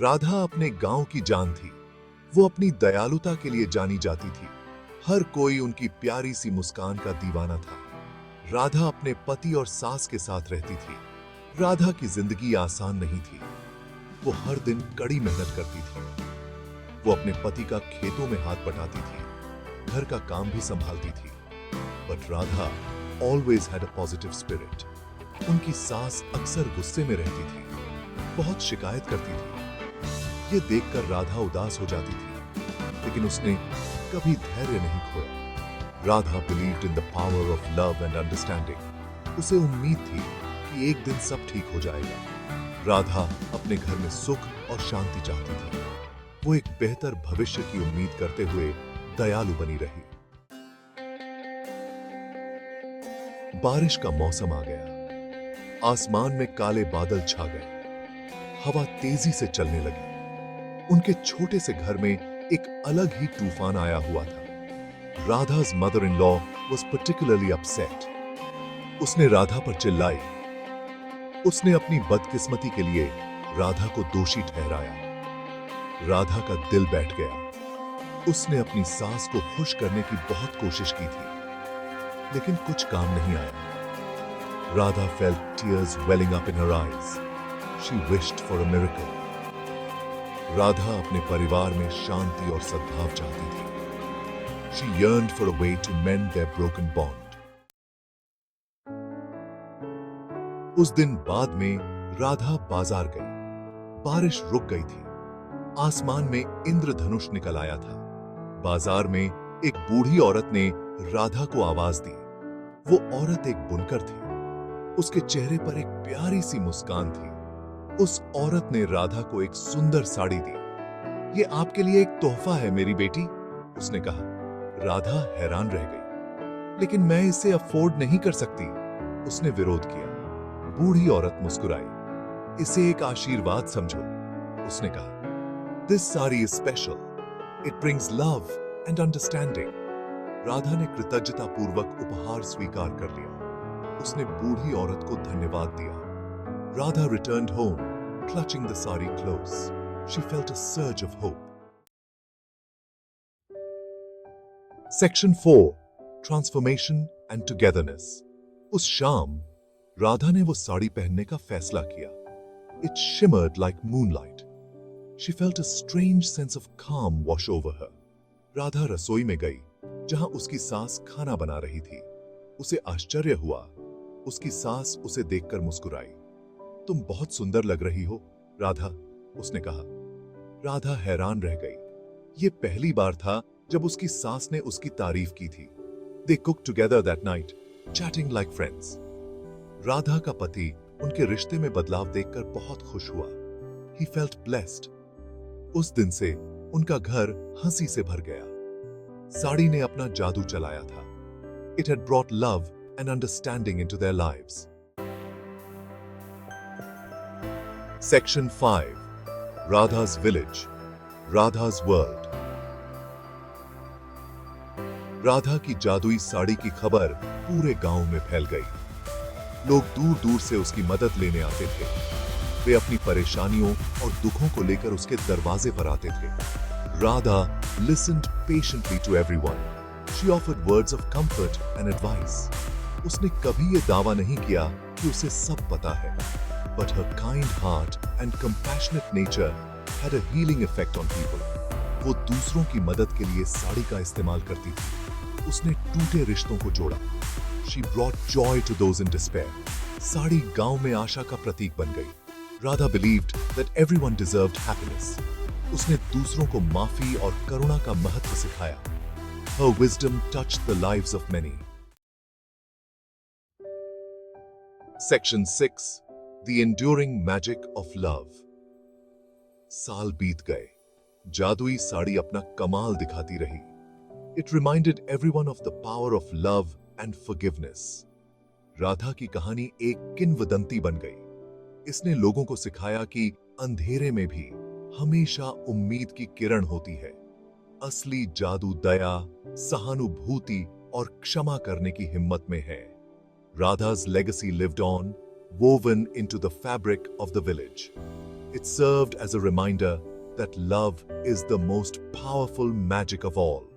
राधा अपने गांव की जान थी। वो अपनी दयालुता के लिए जानी जाती थी। हर कोई उनकी प्यारी सी मुस्कान का दीवाना था। राधा अपने पति और सास के साथ रहती थी। राधा की जिंदगी आसान नहीं थी। वो हर दिन कड़ी मेहनत करती थी। वो अपने पति का खेतों में हाथ बटाती थी, घर का काम भी संभालती थी। But Radha always had a positive spirit. उनकी सास अक्सर गुस्से में रहती थी, बहुत शिकायत करती थी। ये देखकर राधा उदास हो जाती थी, लेकिन उसने कभी धैर्य नहीं खोया। Radha believed in the power of love and understanding. उसे उम्मीद थी कि एक दिन सब ठीक हो जाएगा। राधा अपने घर में सुख और शांति चाहती थी। वो एक बेहतर भविष्य की उम्मीद करते हुए दयालु बनी रही। बारिश का मौसम आ गया। आसमान में काले बादल छा गए। हवा तेजी से चलने लगी। उनके छोटे से घर में एक अलग ही तूफान आया हुआ था। राधा's mother-in-law was particularly upset. उसने राधा पर चिल्लाई। उसने अपनी बदकिस्मती के लिए राधा को दोषी ठहराया। राधा का दिल बैठ गया। उसने अपनी सास को खुश करने की बहुत कोशिश की थी, लेकिन कुछ काम नहीं आया। Radha felt tears welling up in her eyes. She wished for a miracle. Radha अपने परिवार में शांति और सद्भाव चाहती थी। She yearned for a way to mend their broken bond. उस दिन बाद में राधा बाजार गई। बारिश रुक गई थी। आसमान में इंद्रधनुष निकल आया था। बाजार में एक बूढ़ी औरत ने राधा को आवाज दी। वो औरत एक बुनकर थी। उसके चेहरे पर एक प्यारी सी मुस्कान थी। उस औरत ने राधा को एक सुंदर साड़ी दी। ये आपके लिए एक तोहफा है मेरी बेटी, उसने कहा। राधा हैरान रह गई। लेकिन मैं इसे अफोर्ड नहीं कर सकती, उसने विरोध किया। बूढ़ी औरत मुस्कुराई। इसे एक आशीर्वाद समझो, उसने कहा। This sari is special. It brings love and understanding. Radha ने कृतज्ञता पूर्वक उपहार स्वीकार कर लिया। उसने बूढ़ी औरत को धन्यवाद दिया। Radha returned home, clutching the sari close. She felt a surge of hope. Section 4. Transformation and Togetherness. उस शाम राधा ने वो साड़ी पहनने का फैसला किया। It shimmered like moonlight. She felt a strange sense of calm wash over her. Radha रसोई में गई, जहां उसकी सास खाना बना रही थी। उसे आश्चर्य हुआ। उसकी सास उसे देखकर मुस्कुराई। तुम बहुत सुंदर लग रही हो, राधा, उसने कहा। राधा हैरान रह गई। ये पहली बार था जब उसकी सास ने उसकी तारीफ की थी। They cooked together that night, chatting like friends. Radha का पति उनके रिश्ते में बदलाव देखकर बहुत खुश हुआ। He felt blessed. उस दिन से उनका घर हंसी से भर गया। साड़ी ने अपना जादू चलाया था। It had brought love and understanding into their lives. Section 5. Radha's Village. Radha's World. Radha की जादुई साड़ी की खबर पूरे गांव में फैल गई। लोग दूर दूर से उसकी मदद लेने आते थे। वे अपनी परेशानियों और दुखों को लेकर उसके दरवाजे पर आते थे। Radha listened patiently to everyone. She offered words of comfort and advice. उसने कभी ये दावा नहीं किया कि उसे सब पता है। But her kind heart and compassionate nature had a healing effect on people. वो दूसरों की मदद के लिए साड़ी का इस्तेमाल करती थी। उसने टूटे रिश्तों को जोड़ा। She brought joy to those in despair. Sari गांव में आशा का प्रतीक बन गई। Radha believed that everyone deserved happiness. उसने दूसरों को माफी और करुणा का महत्व सिखाया। Her wisdom touched the lives of many. Section 6. The enduring magic of love. साल बीत गए। जादुई साड़ी अपना कमाल दिखाती रही। It reminded everyone of the power of love and forgiveness. Radha की कहानी एक किंवदंती बन गई। इसने लोगों को सिखाया कि अंधेरे में भी हमेशा उम्मीद की किरण होती है। असली जादू दया, सहानुभूति और क्षमा करने की हिम्मत में है। Radha's legacy lived on, woven into the fabric of the village. It served as a reminder that love is the most powerful magic of all.